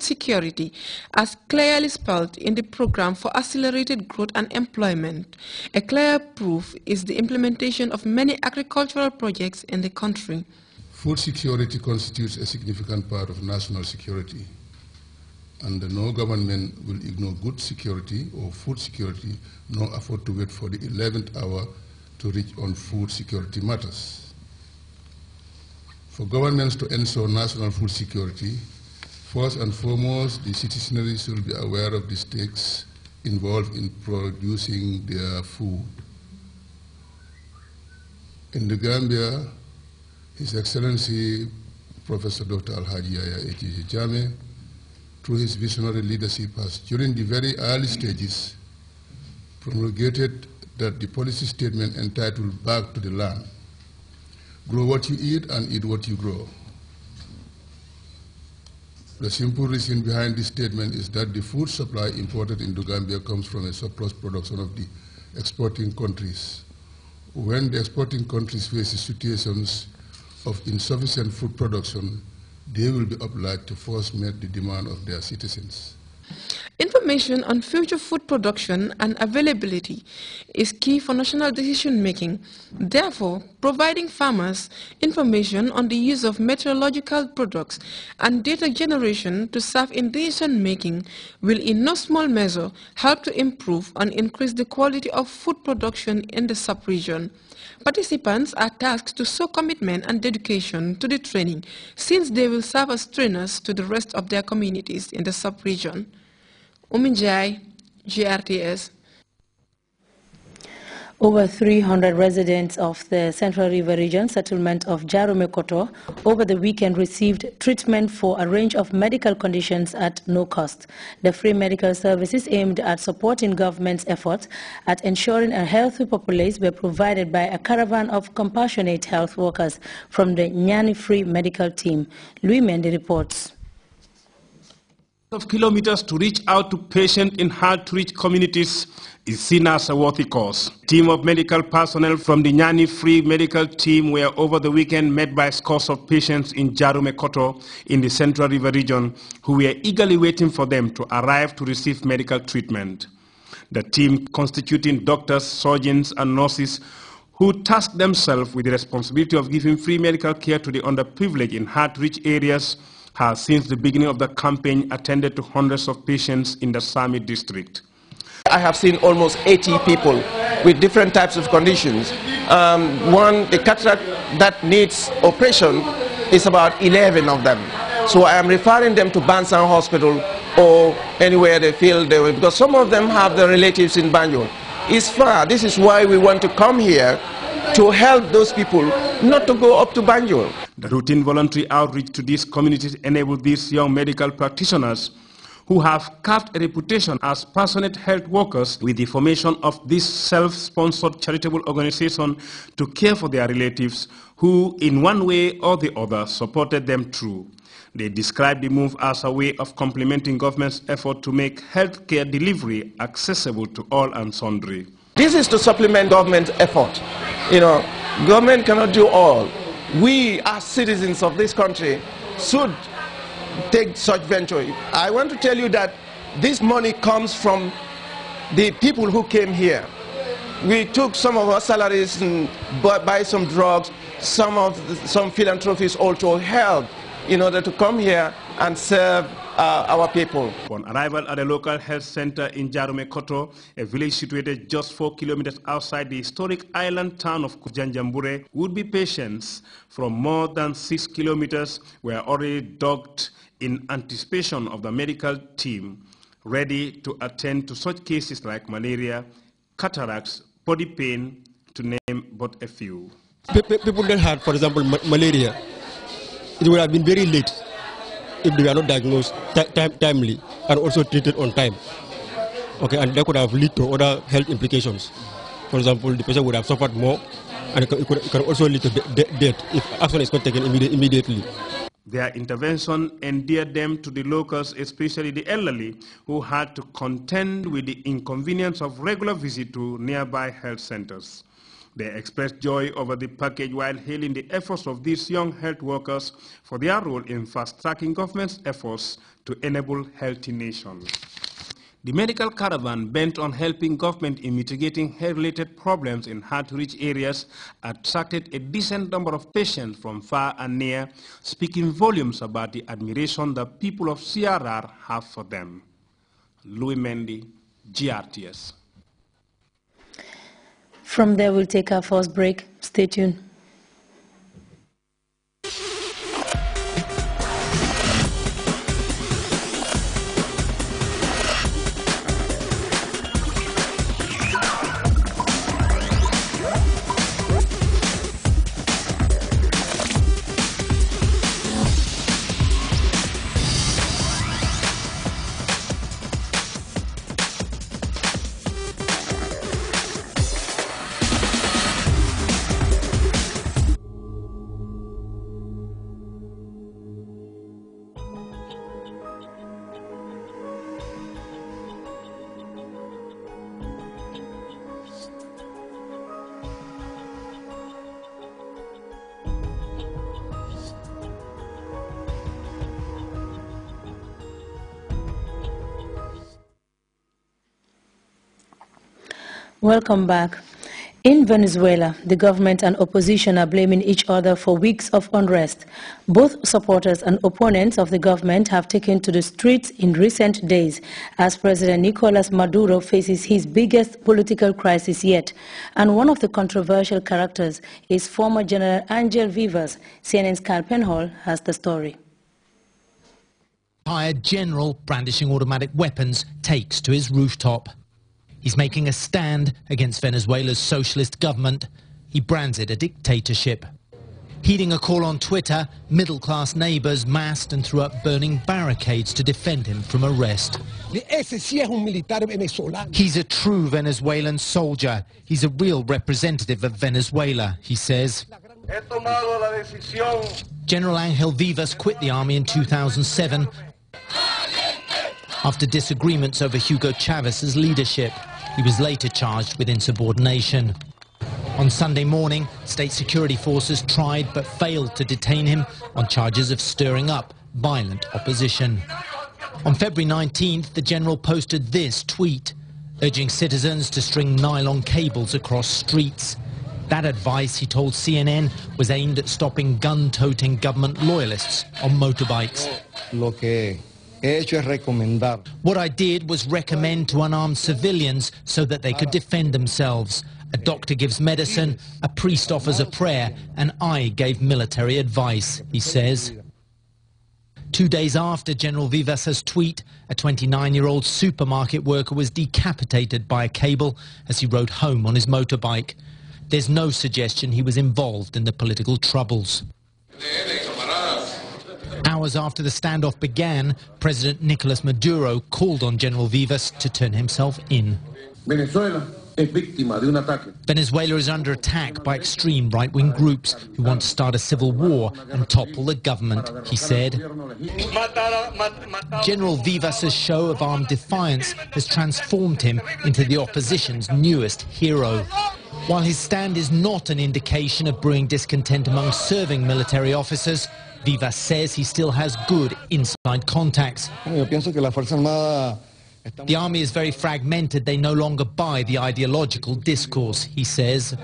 security, as clearly spelled in the Program for Accelerated Growth and Employment. A clear proof is the implementation of many agricultural projects in the country. Food security constitutes a significant part of national security, and no government will ignore good security or food security nor afford to wait for the 11th hour to reach on food security matters. For governments to ensure national food security, first and foremost, the citizenry should be aware of the stakes involved in producing their food. In the Gambia, His Excellency Professor Dr. Alhaji Yaya A.J. Jammeh, through his visionary leadership, has during the very early stages promulgated that the policy statement entitled Back to the Land, grow what you eat and eat what you grow. The simple reason behind this statement is that the food supply imported into Gambia comes from a surplus production of the exporting countries. When the exporting countries face situations of insufficient food production, they will be obliged to first meet the demand of their citizens. Information on future food production and availability is key for national decision-making. Therefore, providing farmers information on the use of meteorological products and data generation to serve in decision-making will in no small measure help to improve and increase the quality of food production in the sub-region. Participants are tasked to show commitment and dedication to the training, since they will serve as trainers to the rest of their communities in the sub-region. Uminjai, GRTS. Over 300 residents of the Central River Region settlement of Jarumekoto over the weekend received treatment for a range of medical conditions at no cost. The free medical services aimed at supporting government's efforts at ensuring a healthy populace were provided by a caravan of compassionate health workers from the Nyani Free Medical Team. Louis Mendy reports. Of kilometers to reach out to patients in hard-to-reach communities is seen as a worthy cause. A team of medical personnel from the Nyani Free Medical Team were over the weekend met by scores of patients in Jarumekoto in the Central River Region who were eagerly waiting for them to arrive to receive medical treatment. The team, constituting doctors, surgeons and nurses, who tasked themselves with the responsibility of giving free medical care to the underprivileged in hard-to-reach areas, has since the beginning of the campaign attended to hundreds of patients in the Sami district. I have seen almost 80 people with different types of conditions. The cataract that needs operation is about 11 of them. So I am referring them to Bansan Hospital or anywhere they feel they will, because some of them have their relatives in Banjul. It's far. This is why we want to come here to help those people not to go up to Banjul. The routine voluntary outreach to these communities enabled these young medical practitioners who have carved a reputation as passionate health workers with the formation of this self-sponsored charitable organization to care for their relatives who, in one way or the other, supported them through. They described the move as a way of complementing government's effort to make health care delivery accessible to all and sundry. This is to supplement government effort. You know, government cannot do all. We, as citizens of this country, should take such venture. I want to tell you that this money comes from the people who came here. We took some of our salaries and buy some drugs, some philanthropists also helped in order to come here and serve our people. On arrival at the local health center in Jarumekoto, a village situated just 4 kilometers outside the historic island town of Kujanjambure, would-be patients from more than 6 kilometers were already docked in anticipation of the medical team, ready to attend to such cases like malaria, cataracts, body pain, to name but a few. People that had, for example, malaria, it would have been very late if they were not diagnosed timely and also treated on time. Okay, and that could have led to other health implications. For example, the patient would have suffered more, and it can also lead to death if action is not taken immediately. Their intervention endeared them to the locals, especially the elderly, who had to contend with the inconvenience of regular visit to nearby health centers. They expressed joy over the package while hailing the efforts of these young health workers for their role in fast-tracking government's efforts to enable healthy nations. The medical caravan, bent on helping government in mitigating health-related problems in hard-to-reach areas, attracted a decent number of patients from far and near, speaking volumes about the admiration the people of CRR have for them. Louis Mendy, GRTS. From there, we'll take our first break. Stay tuned. Welcome back. In Venezuela, the government and opposition are blaming each other for weeks of unrest. Both supporters and opponents of the government have taken to the streets in recent days as President Nicolas Maduro faces his biggest political crisis yet. And one of the controversial characters is former General Angel Vivas. CNN's Carl Penhall has the story. Retired general brandishing automatic weapons takes to his rooftop. He's making a stand against Venezuela's socialist government. He brands it a dictatorship. Heeding a call on Twitter, middle-class neighbors massed and threw up burning barricades to defend him from arrest. He's a true Venezuelan soldier. He's a real representative of Venezuela, he says. General Angel Vivas quit the army in 2007 after disagreements over Hugo Chavez's leadership. He was later charged with insubordination. On Sunday morning, state security forces tried but failed to detain him on charges of stirring up violent opposition. On February 19th, the general posted this tweet, urging citizens to string nylon cables across streets. That advice, he told CNN, was aimed at stopping gun-toting government loyalists on motorbikes. What I did was recommend to unarmed civilians so that they could defend themselves. A doctor gives medicine, a priest offers a prayer, and I gave military advice, he says. 2 days after General Vivas's tweet, a 29-year-old supermarket worker was decapitated by a cable as he rode home on his motorbike. There's no suggestion he was involved in the political troubles. Hours after the standoff began, President Nicolas Maduro called on General Vivas to turn himself in. Venezuela is under attack by extreme right-wing groups who want to start a civil war and topple the government, he said. General Vivas's show of armed defiance has transformed him into the opposition's newest hero. While his stand is not an indication of brewing discontent among serving military officers, Vivas says he still has good inside contacts. The army is very fragmented. They no longer buy the ideological discourse, he says.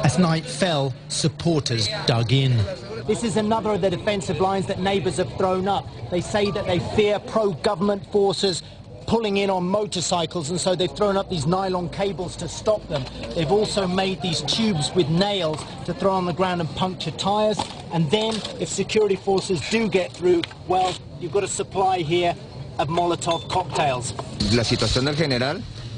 As night fell, supporters dug in. This is another of the defensive lines that neighbours have thrown up. They say that they fear pro-government forces pulling in on motorcycles, and so they've thrown up these nylon cables to stop them. They've also made these tubes with nails to throw on the ground and puncture tyres. And then, if security forces do get through, well, you've got a supply here of Molotov cocktails.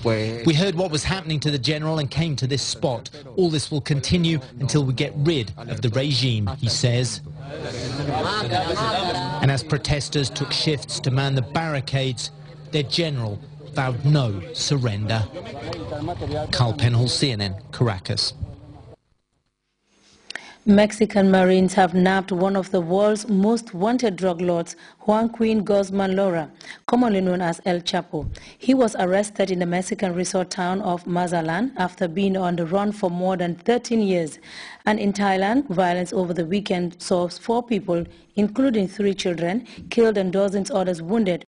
We heard what was happening to the general and came to this spot. All this will continue until we get rid of the regime, he says. And as protesters took shifts to man the barricades, their general vowed no surrender. Carl Penhall, CNN, Caracas. Mexican Marines have nabbed one of the world's most wanted drug lords, Joaquin Guzman Lora, commonly known as El Chapo. He was arrested in the Mexican resort town of Mazatlan after being on the run for more than 13 years. And in Thailand, violence over the weekend saw 4 people, including 3 children, killed and dozens others wounded